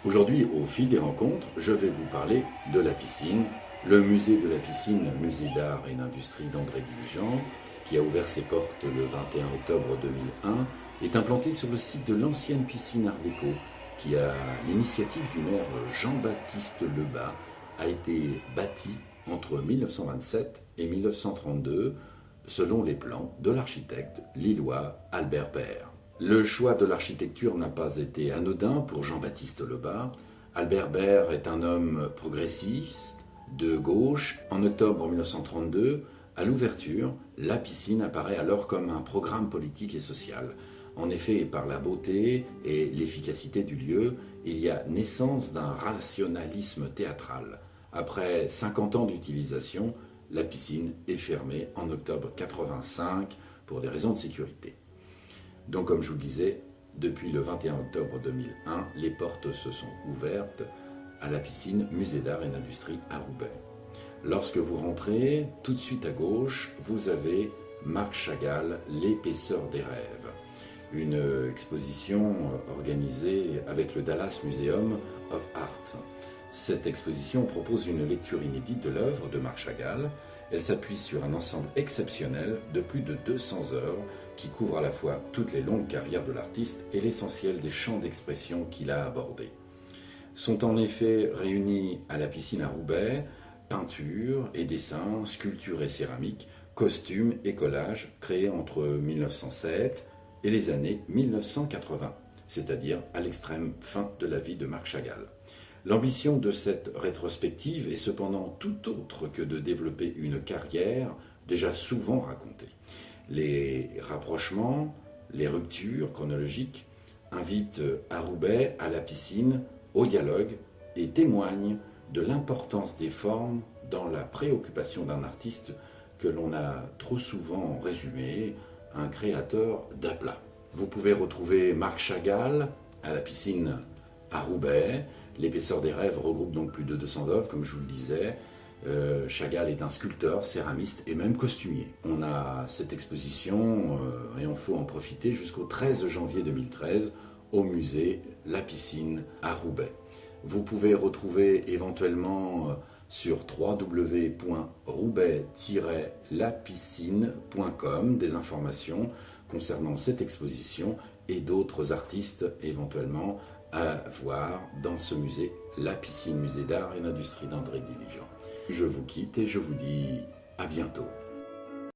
Aujourd'hui, au fil des rencontres, je vais vous parler de la piscine. Le musée de la piscine, musée d'art et d'industrie d'André Diligent, qui a ouvert ses portes le 21 octobre 2001, est implanté sur le site de l'ancienne piscine Art déco, qui, à l'initiative du maire Jean-Baptiste Lebas, a été bâtie entre 1927 et 1932, selon les plans de l'architecte lillois Albert Baer. Le choix de l'architecture n'a pas été anodin pour Jean-Baptiste Lebas. Albert Baer est un homme progressiste, de gauche. En octobre 1932, à l'ouverture, la piscine apparaît alors comme un programme politique et social. En effet, par la beauté et l'efficacité du lieu, il y a naissance d'un rationalisme théâtral. Après 50 ans d'utilisation, la piscine est fermée en octobre 1985 pour des raisons de sécurité. Donc, comme je vous le disais, depuis le 21 octobre 2001, les portes se sont ouvertes à la piscine Musée d'art et d'industrie à Roubaix. Lorsque vous rentrez, tout de suite à gauche, vous avez Marc Chagall, L'épaisseur des rêves, une exposition organisée avec le Dallas Museum of Art. Cette exposition propose une lecture inédite de l'œuvre de Marc Chagall. Elle s'appuie sur un ensemble exceptionnel de plus de 200 œuvres qui couvrent à la fois toutes les longues carrières de l'artiste et l'essentiel des champs d'expression qu'il a abordés. Sont en effet réunis à la piscine à Roubaix peinture et dessins, sculptures et céramiques, costumes et collages créés entre 1907 et les années 1980, c'est-à-dire à l'extrême fin de la vie de Marc Chagall. L'ambition de cette rétrospective est cependant tout autre que de développer une carrière déjà souvent racontée. Les rapprochements, les ruptures chronologiques invitent à Roubaix, à la piscine, au dialogue et témoignent de l'importance des formes dans la préoccupation d'un artiste que l'on a trop souvent résumé, un créateur d'aplat. Vous pouvez retrouver Marc Chagall à la piscine à Roubaix. L'épaisseur des rêves regroupe donc plus de 200 œuvres, comme je vous le disais. Chagall est un sculpteur, céramiste et même costumier. On a cette exposition et on faut en profiter jusqu'au 13 janvier 2013 au musée La Piscine à Roubaix. Vous pouvez retrouver éventuellement sur www.roubaix-lapiscine.com des informations concernant cette exposition et d'autres artistes éventuellement à voir dans ce musée, la piscine, musée d'art et d'industrie d'André Diligent. Je vous quitte et je vous dis à bientôt.